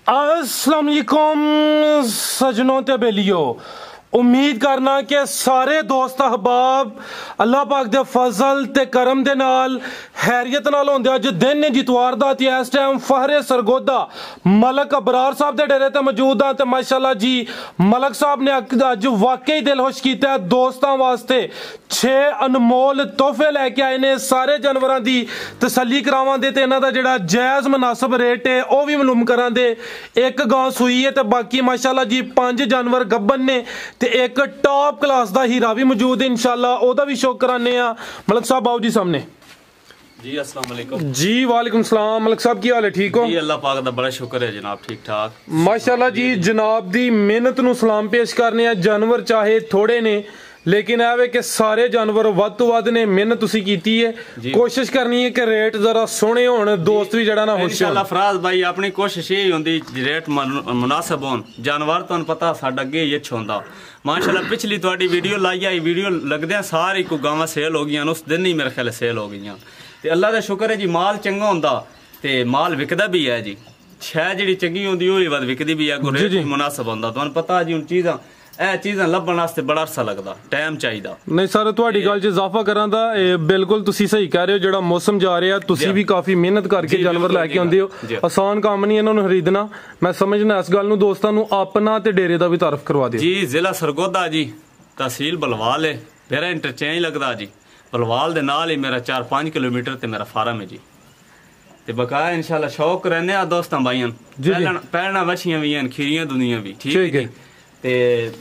अस्सलाम वालेकुम सजनों ते बेलियो। उम्मीद करना कि सारे दोस्त अहबाब अल्लाह पाक दे फजल ते करम दे नाल हैरियत नाल होंदे। अज दिन जितवार दा ते इस टाइम फहरे सरगोदा मलक अबरार साहब दे डेरे ते मौजूद हाँ। ते माशाल्लाह जी मलक साहब ने अज वाकई दिल खुश कीता है। दोस्तां वास्ते 6 अनमोल तोहफे लैके आए ने। सारे जानवरां दी तसल्ली करावांदे ते इन्हां दा जिहड़ा जायज़ मुनासिब रेट है वह भी मालूम करांदे। एक गां सूई है ते बाकी माशाल्लाह जी 5 जानवर गब्बन ने ते एक टॉप क्लास दा हीरा भी मौजूद है। इंशाल्लाह ओदा भी शौक कराने आ। मलक साहब आओ जी सामने। जी अस्सलाम वालेकुम। जी वालेकुम सलाम। मलक साहब की हाल है? ठीक हो जी? अल्लाह पाक दा बड़ा शुक्र है जनाब, ठीक ठाक माशाल्लाह जी। जनाब दी मेहनत नूं सलाम पेश करने आ। जानवर चाहे थोड़े ने लेकिन ऐ कि सारे जानवर वध तो वध ने। मेहनत तुसी कीती है, कोशिश करनी है कि रेट जरा सोहने होण, दोस्त भी जड़ा ना खुश इंशाल्लाह। फराज भाई अपनी कोशिश यही होंदी रेट मुनासिब होन। जानवर तुहानू पता साडा अगे ही अच्छा होंदा माशाल्लाह। पिछली तुहाडी वीडियो लाई आई, वीडियो लगदे सारी को गावां सेल हो गईयां, उस दिन ही मेरे ख्याल सेल हो गईयां। ते अल्लाह दा शुक्र है जी, माल चंगा होंदा ते माल विकदा भी है जी। शै जिहड़ी चंगी होंदी ओही वध विकदी भी है, कोई रेट भी मुनासिब होंदा। तुहानू पता जी हुण चीज़ां चीज़ां लभण वास्ते बड़ा अरसा लगदा, टाइम चाहिदा। नहीं सर तुहाडी गल च इजाफा करां दा बिल्कुल तुसी सही कह रहे हो। जिहड़ा मौसम जा रहा तुसी भी काफी मेहनत करके जानवर लैके आंदे हो। आसान काम नहीं इन्हां नूं खरीदना। मैं समझना इस गल नूं दोस्तां नूं अपना ते डेरे दा भी तारफ करवा दिओ। जी जिला सरगोदा जी, तहसील बलवाल है। मेरा इंटरचेंज लगदा जी बलवाल दे नाल ही मेरा 4-5 किलोमीटर ते मेरा फार्म है जी। ते बकाया इंशाल्लाह शौक रहने आ दोस्तां भाईयां। पैलना बछियां भी हैं, खीरियां दुनिया भी ठीक है। ते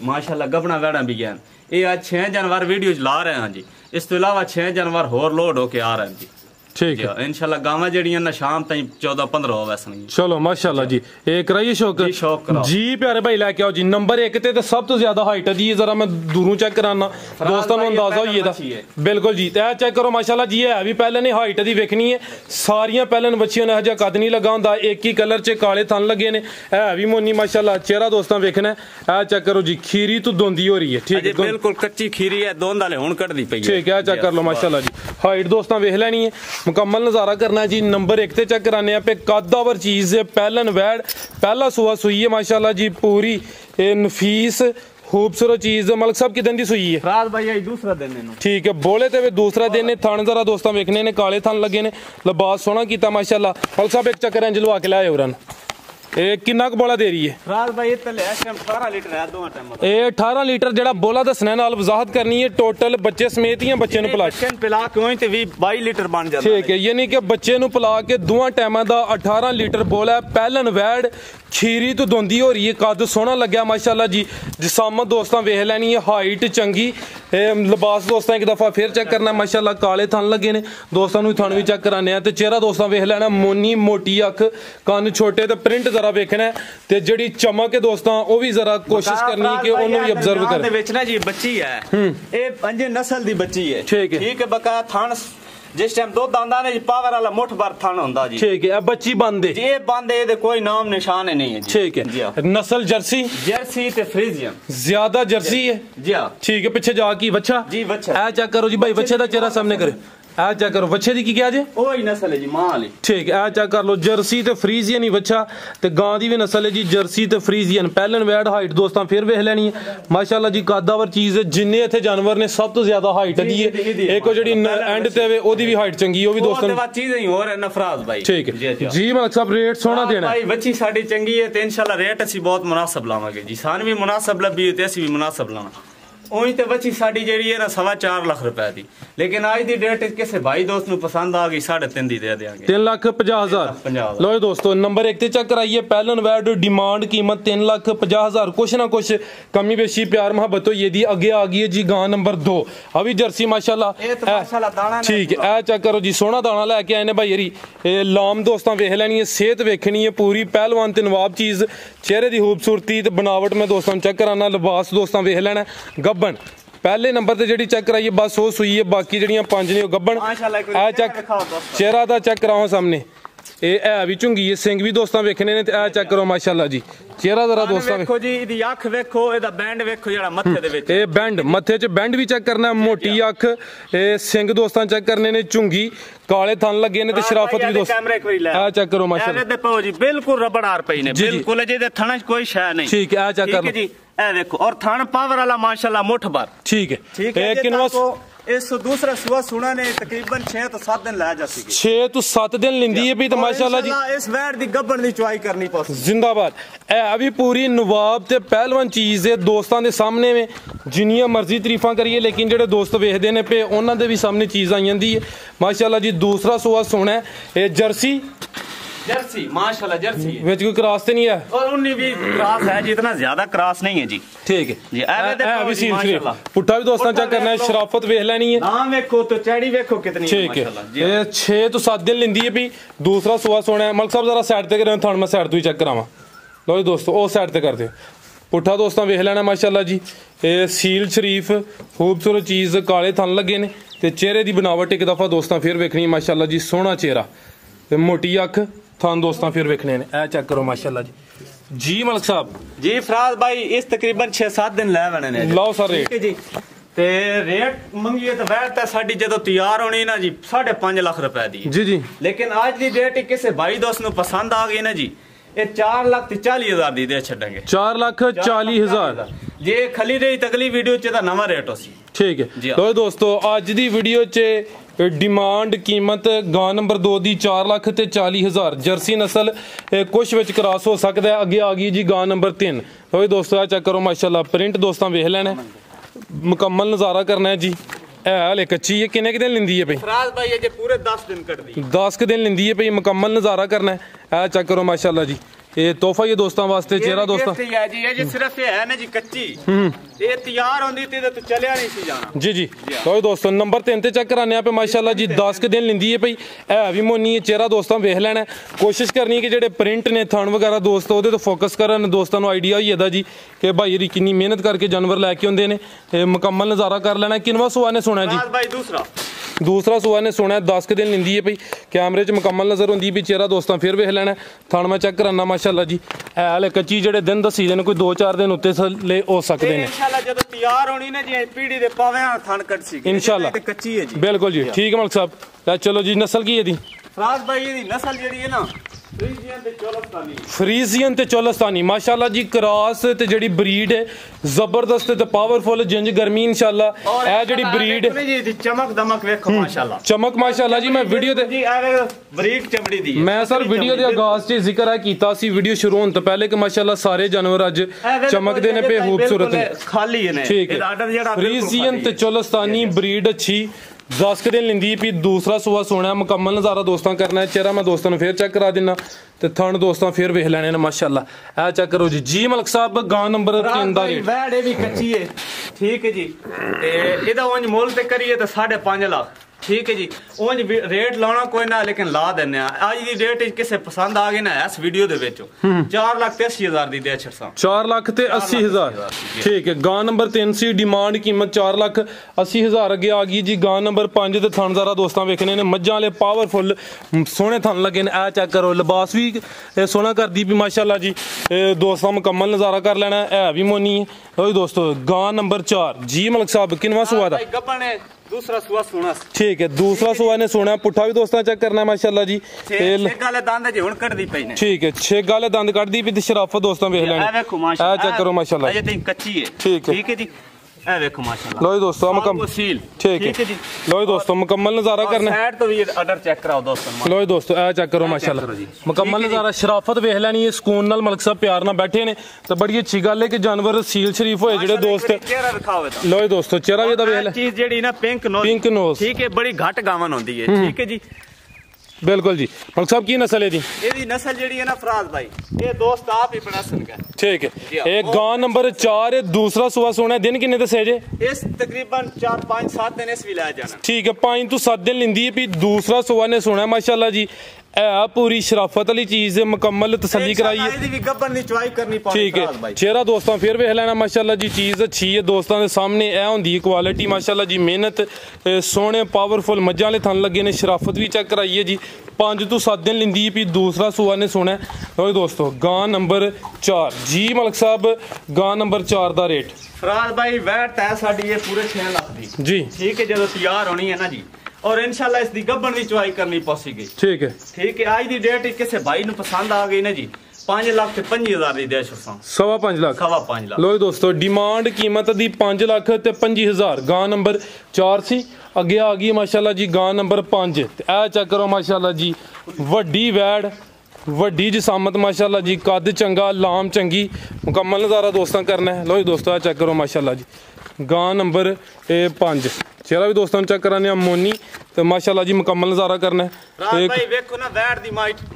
माशाल्लाह गबना वैड़ा भी हैं। ये आज 6 जानवर वीडियो ला रहे हैं जी। इस तो इलावा 6 जानवर होर लोड होके आ रहे हैं जी। ठीक है इंशाल्लाह। गावां जड़ियां ना शाम ताईं 14-15 हो वैसन। चलो माशाल्लाह जी। एक कराइए शौक जी प्यारे भाई लैके आओ जी। नंबर 1 ते सब तो ज्यादा हाइट है जी। जरा मैं दूरों चेक कराना दोस्तों को अंदाजा होई दा बिल्कुल जी। ते चेक करो माशाल्लाह जी। है भी पहले ने हाइट दी वेखनी है। सारियां पहले बच्चियां ने हजा कद नहीं लगा हुंदा। एक ही कलर च काले थन लगे ने। है भी मोनी माशाल्लाह। चेहरा दोस्तों वेखना है। चेक करो जी खीरी तो दोंदी हो रही है। ठीक है बिल्कुल कच्ची खीरी है, दोंद वाले हुण कटदी पई है। ठीक है चेक कर लो माशाल्लाह जी। हाइट दोस्तों वेख लेनी है, मुकम्मल नजारा करना जी। नंबर 1 ते चेक कराने पे कदावर चीज है। पहलन वैड़ पहला सुआ सुई है माशाल्लाह जी। पूरी नफीस खूबसूरत चीज। मलक साहब कितने दी सुई है? रात भाई दूसरा दिन है। ठीक है बोले ते दूसरा दिन है। थान जरा दोस्तों वेखने ने काले थान लगे ने। लिबास सोहना कीता माशाल्लाह। मलक साहब एक चक्कर इंज लवा के लाए होरन। किन्ना क बोला दे रही है? रात भाई 18 लीटर है दोवां टाइम। ये 18 लीटर जेड़ा बोला दसना नाल वजाहत करनी है। टोटल बच्चे समेत ही बच्चे पिला के 22 लीटर बन जाता। ठीक है यानी कि बच्चे पिला के दोवां टाइमां दा 18 लीटर बोला है। पहलन वैड़ खीरी तो दोंदी हो रही है। कद सोहना लग्या माशाल्लाह जी। जिसामत दोस्तां वेख लैनी है। हाइट चंगी। लिबास दोस्तां एक दफा फिर चेक करना माशाल्लाह। काले थन लगे ने दोस्तां नूं थन भी चेक कराने। ते चेहरा दोस्तां वेख लेना। मोनी मोटी अख, कन छोटे ते प्रिंट जरा वेखना है। ते जेड़ी चमक है दोस्तां वो भी जरा कोशिश करनी है कि ओनू भी ऑब्जर्व कर। बेचना जी बच्ची है ये पंजे नस्ल दी बच्ची है। ठीक है बकाया थान जिस टाइम दुध आंदा ने पावर वाला मुठ भर थान होंदा जी। ठीक है बच्ची बंद है ये बंद है। दे कोई नाम निशान है नहीं है जी। ठीक है नस्ल जर्सी ते फ्रीजियन ज्यादा जर्सी है जी। ठीक है पीछे जा की बच्चा जी बच्चा। चेक करो जी भाई बच्चे दा चेहरा सामने करे। चेक करो बच्चे दी की क्या जे ओही नस्ल है जी मां वाली। ठीक है चेक कर लो जर्सी ते फ्रीजियन ही बच्चा ते गां दी भी नस्ल है जी जर्सी ते फ्रीजियन। पहलन वैड हाइट दोस्तां फिर वेख लेनी है माशाल्लाह जी। कदावर चीज है। जिन्ने इत्थे जानवर ने सब तो ज्यादा हाइट दी है। एक जेडी एंड ते वे ओदी भी हाइट चंगी ओ भी दोस्तों ते बात चीज ही और है नफराज भाई। ठीक है जी मलक साहब रेट सोना देना भाई। बच्ची साडी चंगी है ते इंशाल्लाह रेट असि बहुत मुनासिब लावांगे जी। सान भी मुनासिब लबी ते असि भी मुनासिब लाना। उही ते बच्ची साडी जेड़ी है ना 4.25 लाख रुपए दी। लेकिन आज दी डेट किसी भाई दोस्त नूं पसंद आ गई 3.5 दी दे देंगे। 3,50,000। लो दोस्तों नंबर 1 ते चेक कराइए। पहलन वैड डिमांड कीमत 3,50,000। कुछ ना कुछ कमी बेशी प्यार मोहब्बत हो ये दी आगे आ गई है जी। गां नंबर 2 अभी जर्सी माशाल्लाह। ठीक है चेक करो जी सोना दाना लैके आए ने भाई यरी। लाम दोस्तां वेख लैनी है। सेहत वेखनी है पूरी पहलवान ते नवाब चीज। चेहरे की खूबसूरती ते बनावट में दोस्तों चेक कराना। लिबास दोस्तां वेख लेना गब्बन। पहले नंबर ते जेडी चेक कराइए बस वो सुई है। बाकी जड़ियां 5 ने गब्बन। चेक चेहरा दा चेक कराओ सामने। ਇਹ ਹੈ ਵੀ ਝੁੰਗੀ ਹੈ, ਸਿੰਘ ਵੀ ਦੋਸਤਾਂ ਵੇਖਣੇ ਨੇ ਤੇ ਇਹ ਚੈੱਕ ਕਰੋ ਮਾਸ਼ਾਅੱਲਾ ਜੀ ਚਿਹਰਾ ਜ਼ਰਾ ਦੋਸਤਾਂ ਵੇਖੋ ਜੀ, ਇਹਦੀ ਅੱਖ ਵੇਖੋ, ਇਹਦਾ ਬੈਂਡ ਵੇਖੋ ਜਿਹੜਾ ਮੱਥੇ ਦੇ ਵਿੱਚ, ਇਹ ਬੈਂਡ ਮੱਥੇ 'ਚ ਬੈਂਡ ਵੀ ਚੈੱਕ ਕਰਨਾ, ਮੋਟੀ ਅੱਖ, ਇਹ ਸਿੰਘ ਦੋਸਤਾਂ ਚੈੱਕ ਕਰਨੇ ਨੇ, ਝੁੰਗੀ, ਕਾਲੇ ਥਣ ਲੱਗੇ ਨੇ ਤੇ ਸ਼ਰਾਫਤ ਵੀ ਦੋਸਤ ਇਹ ਚੈੱਕ ਕਰੋ ਮਾਸ਼ਾਅੱਲਾ। ਇਹ ਦੇਖੋ ਜੀ ਬਿਲਕੁਲ ਰਬੜ ਹਾਰ ਪਈ ਨੇ, ਬਿਲਕੁਲ ਜੀ, ਇਹਦੇ ਥਣਾਂ 'ਚ ਕੋਈ ਸ਼ੈ ਨਹੀਂ। ਠੀਕ ਹੈ, ਇਹ ਚੈੱਕ ਕਰ ਲਓ ਜੀ, ਇਹ ਦੇਖੋ, ਔਰ ਥਣ ਪਾਵਰ ਵਾਲਾ ਮਾਸ਼ਾਅੱਲਾ ਮੁੱਠ ਭਰ। ਠੀਕ ਹੈ, ਇਹ ਕਿੰਨਾ ਇਸ दूसरा सुबह सुना ने तकरीबन 6 ਤੋਂ 7 दिन ला जाती है, 6 ਤੋਂ 7 दिन लिंदी है भी तो माशाल्लाह जी इस वैट दी गब्बन दी चुआई करनी पौंदी। जिंदाबाद। ए अभी पूरी नवाब ते पहलवान चीज है दोस्तां दे सामने में, जिन्नियां मर्जी तारीफां करिए लेकिन जेडे दोस्त वेखदे ने पे उन्हां दे भी सामने चीज आई जांदी है माशाल्लाह जी। दूसरा सुआ सोना है जर्सी, जर्सी माशाल्लाह जर्सी है, विच कोई क्रॉस ते नहीं है और उन्नी भी क्रॉस है, जितना ज्यादा क्रॉस नहीं है जी। ठीक है जी, ए भी सील शरीफ पुट्ठा भी दोस्तां चेक करना है, शराफत वेख लेनी है, नाम देखो तो चैड़ी देखो कितनी है माशाल्लाह। ये 6 ਤੋਂ 7 दिन लिंदी है भी। दूसरा सुआ सोना है। मलक साहब जरा साइड ते करें, थण मैं साइड तो ही चेक करावां। लो जी दोस्तों ओ साइड ते कर दे, पुट्ठा दोस्तां वेख लेना माशाल्लाह जी। ये सील शरीफ खूबसूरत चीज, काले थन लगे ने ते चेहरे दी बनावट एक दफा दोस्तां फिर वेखनी माशाल्लाह जी, सोहना चेहरा ते मोटी अख, थान दोस्तां फिर वेखने ने। ए चेक करो माशाल्लाह जी। जी मलक साहब जी, फराज भाई इस तकरीबन 6-7 दिन लै बने ने। लाओ सर रेट जी, ते रेट मंगिए तो वैट ते साडी जदों तैयार होनी ना जी 5.5 लाख रुपए दी जी जी, लेकिन आज दी डेट किसे भाई दोस्त नु पसंद आ गई ना जी, ये 4,40,000 दी दे छड़ेंगे। 4,40,000 जे खली रही तगली वीडियो च दा नवा रेट होसी। ठीक है लो दोस्तों, अज दी वीडियो च डिमांड कीमत गां नंबर 2 दी 4,40,000 जर्सी नस्ल, कुछ विच क्रॉस हो सकता है। अगे आ गई जी गां नंबर 3। लो दोस्तों चेक करो माशाल्लाह, प्रिंट दोस्तों वेख लेना, मुकम्मल नज़ारा करना है जी। हले कच्ची है, किन्ने दिन लिंदी है भाई? फराज भाई ये पूरे 10 दिन कट दी, 10 दिन लिंदी है भाई, मुकम्मल नज़ारा करना है। चेक करो माशाल्लाह जी, ये तोहफा ये दोस्तों वास्ते, चेहरा दोस्तों है जी, ये जी सिर्फ ये है ना जी कच्ची, ये तैयार होंदी ते तो चलिया नहीं सी जाना। जी जी लो दोस्तों नंबर 3 ते चेक कराने पे माशाल्लाह जी, 10 दिन लिंदी है भाई, है भी मोनी है, चेहरा दोस्तों वेख लेना। कोशिश करनी है कि जेडे प्रिंट ने थन वगैरह दोस्तों ओदे तो फोकस करन, दोस्तों नु आइडिया होई जादा जी कि भाई री किन्नी मेहनत करके जानवर लैके आउंदे ने, मुकम्मल नज़ारा कर लेना। किनवा सुआ ने सुना जी? भाई दूसरा सुआ ने सुना है, 10 दिन लिंदी है भाई, कैमरे च मुकम्मल नज़र होंदी भी, चेहरा दोस्तों फिर वेख लेना। थन मैं चेक कराना माशाल्लाह जी, हले कच्ची जेडे दिन दसी दे ने, कोई 2-4 दिन उत्ते थल्ले हो सकते हैं इंशाल्लाह। जब तैयार होनी ना जी पीढ़ी दे पावे थन कट सी इंशाल्लाह, कच्ची है जी। बिल्कुल जी ठीक है मलक साहब। चलो जी, नस्ल की है दी? फराज भाई ये नस्ल जेडी है ना फ्रीजियन ते चोलस्तानी माशाल्लाह जी, क्रॉस ते जेडी ब्रीड है जबरदस्त ते पावरफुल, जिंज गर्मी इंशाल्लाह। ए जेडी ब्रीड जी चमक दमक देखो माशाल्लाह, चमक माशाल्लाह जी। मैं वीडियो ते जी बरीक चमड़ी दी मैं सर वीडियो दे आगाज च जिक्र है कीता सी वीडियो शुरू होने तो पहले कि माशाल्लाह सारे जानवर अज चमकदे ने पे, खूबसूरत ने, खाली ने। ठीक है, फ्रीजियन ते चोलस्तानी ब्रीड अच्छी, 10 दिन लिंदी पी। दूसरा सुआ सोना, मुकम्मल नज़ारा दोस्तों करना है। चेहरा मैं दोस्तों फिर चेक करा देना, ते थन दोस्तों फिर वेख लेने माशाल्लाह। ए चेक करो जी। जी मलक साहब गां नंबर 3 दा रेट? वैड भी कच्ची है, ठीक है जी, एदा उंज मोल ते करिए तो 5.5 लाख, ठीक है जी। उंज रेट लाना कोई ना, लेकिन ला देने आज दी डेट किसे पसंद आ गई ना इस वीडियो दे विच 4,80,000 दी दे छड़सा, 4,80,000 ठीक है। गां नंबर 3 सी, डिमांड कीमत 4,80,000। अगे आ गई जी गां नंबर 5 ते थन जरा दोस्तों वेखने ने, मज्जां वाले पावरफुल सोहने थन लगे ने। ए चेक करो, लिबास भी सोहना कर दी भी माशाल्लाह जी, दोस्तों मुकम्मल नज़ारा कर लेना, है भी मोनी है दोस्तों। गां नंबर 4 जी मलक साहब, किनवा सुआ दा? दूसरा सुआ सुना, ठीक है, दूसरा सुआ ने सुना। पुट्ठा भी दोस्तों चेक करना माशाल्लाह जी, ठीक है। 6 गाले दंद कट दी भी, शराफत दोस्तों वेख लेना। ए चेक करो माशाल्लाह, कच्ची है, ठीक है, ठीक है जी। ए देखो माशाल्लाह, लो दोस्तों मुकम्मल, ठीक है जी। लो दोस्तों मुकम्मल नज़ारा करना, साइड तो भी ऑर्डर चेक कराओ दोस्तों। लो दोस्तों ए चेक करो माशाल्लाह, मुकम्मल नज़ारा, शराफत वेख लेनी है, सुकून नाल मलक साहब प्यार नाल बैठे ने, तो बड़ी अच्छी गल है कि जानवर सील शरीफ होए जेडे दोस्त। लो दोस्तों चेहरा भी वेख ले, चीज जेडी ना पिंक नोज, ठीक है, बड़ी घट गावन होंदी है, ठीक है जी। बिल्कुल जी। मलक साहब की नस्ल है दी? एदी नस्ल जेडी है ना फराज भाई, ये दोस्त आप ही बना सनगा, ठीक है। एक गां नंबर 4 है, दूसरा सुआ सोना। दिन किन्ने दसे जे? इस तकरीबन 4-5-7 दिन इस भी ला जाना, ठीक है, 5 ਤੋਂ 7 दिन लिंदी है भी। दूसरा सुआ ने सोना माशाल्लाह जी। है पूरी शराफत वाली चीज मुकम्मल तसल्ली कराई ठीक है चेहरा दोस्तों फिर वेख लेना माशाल्लाह जी चीज़ अच्छी है दोस्तों के सामने ए होंदी क्वालिटी माशाल्लाह जी मेहनत सोहने पावरफुल मज्जां वाले थन लगे ने शराफत भी चेक कराई है जी 5 तो 7 दिन लिंदी भी दूसरा सूआ ने सोना है दोस्तों गां नंबर 4 जी मलक साहब गां नंबर 4 का रेट फराज भाई वैट है साडी ये पूरे 6 लाख दी जी ठीक है जो तैयार होनी है ना जी और इंशाल्लाह इसकी गब्बन की चुवाई करनी पौसीगी ठीक है आज की डेट किसी भाई ने पसंद आ गई ना जी 5 लाख ते 5000 दी दे छुसा 5.5 लाख 5.5 लाख लो दोस्तों डिमांड कीमत दी 5 लाख ते 50,000 गां नंबर 4 सी अगे आ गई माशाल्लाह जी गां नंबर 5 ते ए चेक करो माशाल्लाह जी वड्डी वैड़ वड्डी जिसामत माशाल्लाह जी कद चंगा लाम चंगी मुकम्मल नज़ारा दोस्तों करना है लो जी दोस्तों चेक करो माशाल्लाह जी गां नंबर 5 चेहरा भी दोस्तों चेक कराने मोनी तो माशाल्लाह जी मुकम्मल नज़ारा करना है भाई देखो ना वैट दी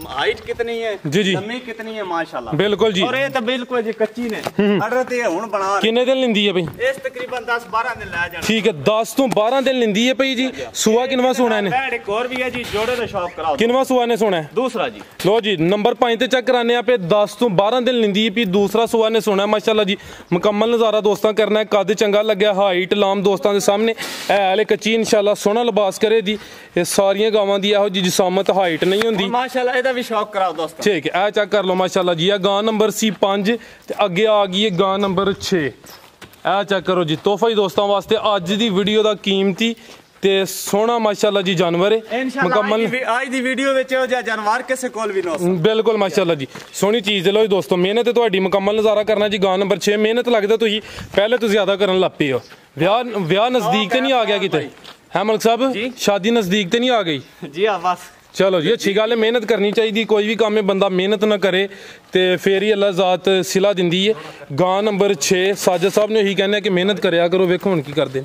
हाइट कितनी है जी जी लंबी कितनी है माशाल्लाह बिल्कुल जी और ये तो बिल्कुल जी कच्ची ने ऑर्डर ते हुन बना कितने दिन लिंदी है भाई इस तकरीबन 10-12 दिन ले जाना ठीक है 10 तो 12 दिन लिंदी है भाई जी सुआ किनवा सोना है वैट एक और भी है जी जोड़े दा शौक कराओ किनवा सुआ ने सोना है दूसरा जी लो जी नंबर 5 ते चेक कराने पे 10 तो 12 दिन लिंदी है दूसरा सुआ ने सोना है माशाल्लाह जी मुकम्मल नज़ारा दोस्तों करना है कद चंगा लग्या हाइट लाम दोस्तों के सामने है हाले कच्ची इंशाल्लाह सोना लिबास करे दी ये सारियां गावां दी एहो जी जिसामत हाइट नहीं हुंदी माशाल्लाह एदा भी शौक कराओ दोस्तों ठीक है ए चेक कर लो माशाल्लाह जी ये गां नंबर सी 5 ते अगे आ गई है गां नंबर 6 ए चेक करो जी तोहफा ही दोस्तों वास्ते अज दी वीडियो दा कीमती ते सोना माशाल्लाह जी जानवर है मुकम्मल आज दी वीडियो विच हो जा जानवर किसे कोल भी ना बिल्कुल माशाल्लाह जी सोहनी चीज़ लो दोस्तों मेहनत तुहाडी मुकम्मल नज़ारा करना जी गां नंबर 6 मेहनत लगदा तुसीं पहले तो ज्यादा करन लग पे हो ब्याह नजदीक ते नहीं आ गया किते है मलक साहब शादी नजदीक ते नहीं आ गई जी हाँ बस चलो जी अच्छी गल है मेहनत करनी चाहिए कोई भी काम में बंदा मेहनत ना करे तो फिर ही अल्लाह ज़ात सिला दिंदी है गां नंबर 6 साजिद साहब ने यही कहना कि मेहनत करया करो वेखो हुण की करदे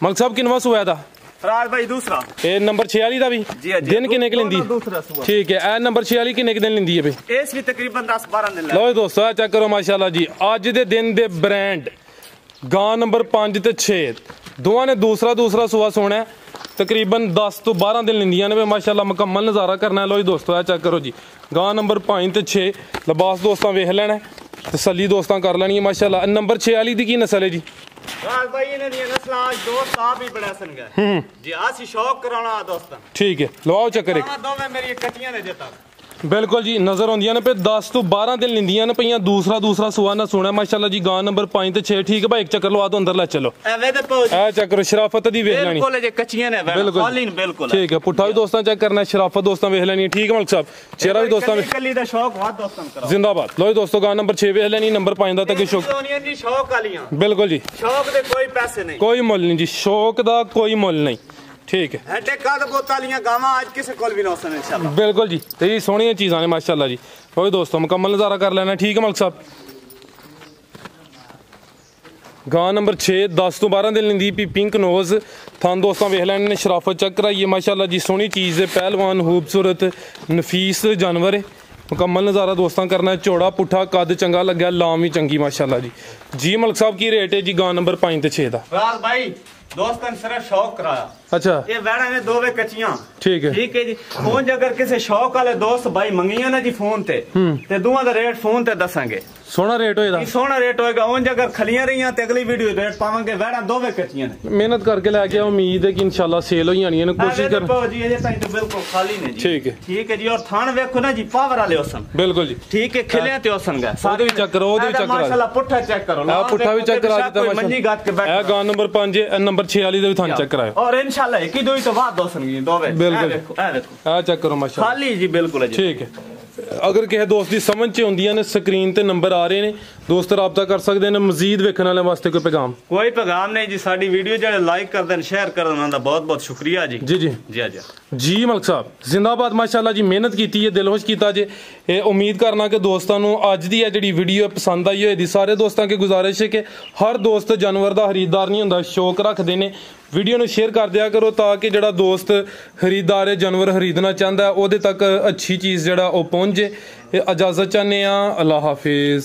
मलक साहब किनवा सुआ दा फराज भाई दूसरा ए नंबर 6 वाली दा भी दिन किन्ने क लिंदी ठीक है ए नंबर 6 वाली किन्ने क दिन लिंदी है भाई इस भी तकरीबन 10-12 दिन लो दोस्तों चेक करो माशाल्लाह जी अज दे दिन दे ब्रांड गां नंबर 5 ते 6 दोवां ने दूसरा सुआ सोना है तकरीबन 10 तो 12 दिन लिंदियां ने माशाल्लाह मुकम्मल नज़ारा करना है लो जी दोस्तों चेक करो जी गां नंबर 5 ते 6 लिबास दोस्तों वेख लेना तसल्ली दोस्तों कर लेनी है माशाल्लाह नंबर 6 वाली दी की नस्ल है जी भाई इन्हां दी नस्ल आज दोस्त आप ही बड़ा सन गए जी आसी शौक कराना दोस्तों ठीक है लो आओ चक्कर एक दोवें मेरी कटियां ने जता बिल्कुल जी नजर आउंदियां ने पे 10 तो 12 दिन लिंदियां ने पईयां दूसरा सुआ ना सोना माशाल्लाह जी गां नंबर 5 ते 6 ठीक है भाई एक चक्कर लवा दो अंदर ले चलो ए चक्कर शराफत दी वेख लेनी बिल्कुल जे कच्चियां ने खाली बिल्कुल ठीक है पुट्ठा भी दोस्तों चेक करना शराफत दोस्तों वेख लेनी ठीक है मलक साहब चेहरा भी दोस्तों कली दा शौक बहुत दोस्तों कराओ जिंदाबाद लो दोस्तों गां नंबर 6 वेख लेनी नंबर 5 दा तक शौक जी शौक वालियां बिल्कुल जी शौक दे कोई पैसे नहीं कोई मुल नहीं जी शौक दा कोई मुल नहीं ठीक है हटे कद बोतालियां गावां आज किसे कोल भी ना होसन इंशाल्लाह बिल्कुल जी तो ये सोहनी चीज़ां ने माशाल्लाह जी कोई दोस्तों मुकम्मल नज़ारा कर लेना ठीक है मलक साहब गां नंबर 6 10 तो 12 दिन लिंदी पी पिंक नोज थान दोस्तों वेख लैने ने शराफत चेक कराइए माशाल्लाह जी सोहनी चीज़ है पहलवान खूबसूरत नफीस जानवर है मुकम्मल नज़ारा दोस्तों करना है चौड़ा पुट्ठा कद चंगा लग्या लाम भी चंगी माशाल्लाह जी मलक साहब की रेट है जी गां नंबर 5 ते 6 दा भाई दोस्तन सिर्फ शौक कराया अच्छा ये वैड़ा ने दोवे कच्चियां ठीक है जी फोन अगर किसी शौक वाले दोस्त भाई मंगिया ना जी फोन ते दुआ दा रेट फोन ते दसांगे सोना रेट होएगा सोना रेट होएगा उंज अगर खलियां रही ते अगली वीडियो रेट पावांगे वैड़ा दोवे कच्चियां ने मेहनत करके लेके उम्मीद है कि इंशाल्लाह सेल हो जानी है कोशिश कर जी अजे ताई तो बिल्कुल खाली ने जी ठीक है जी और थान वेखो ना जी पावर वाले ओसन बिल्कुल जी ठीक है खिले ते ओसन गए ओदे भी चेक करो ओदे भी चेक करो माशाल्लाह पुट्ठा चेक करो हां पुट्ठा भी चेक करा देता माशाल्लाह मंजी गात के बैठ ए गां नंबर 5 नंबर 6 वाली दे भी थान चेक कराओ और इंशाल्लाह एक ही दो ही तो बात दोसन गी दोवे बिल्कुल ए देखो आ चेक करो माशाल्लाह खाली जी बिल्कुल जी ठीक है अगर किसी दोस्त की समझ च आउंदियां ने स्क्रीन ते नंबर आ रहे ने दोस्त राबता कर सकते हैं मजीद वेखण वाले वास्ते कोई पैगाम नहीं जी साडी वीडियो जेडे लाइक कर देन शेयर कर देन उनका बहुत बहुत शुक्रिया जी जी जी जी जी जी मलक साहब जिंदाबाद माशाल्लाह जी मेहनत की है दिल खुश किया जे उम्मीद करना कि दोस्तों अज की जी वीडियो पसंद आई होएगी सारे दोस्तों की गुजारिश है कि हर दोस्त जानवर का खरीददार नहीं होंदा शौक रखते हैं वीडियो में शेयर कर दिया करो ताकि जड़ा दोस्त खरीददार है जानवर खरीदना चाहता है वो तक अच्छी चीज़ जड़ा पहुँचे इजाज़त चाहते हैं अल्लाह हाफिज़।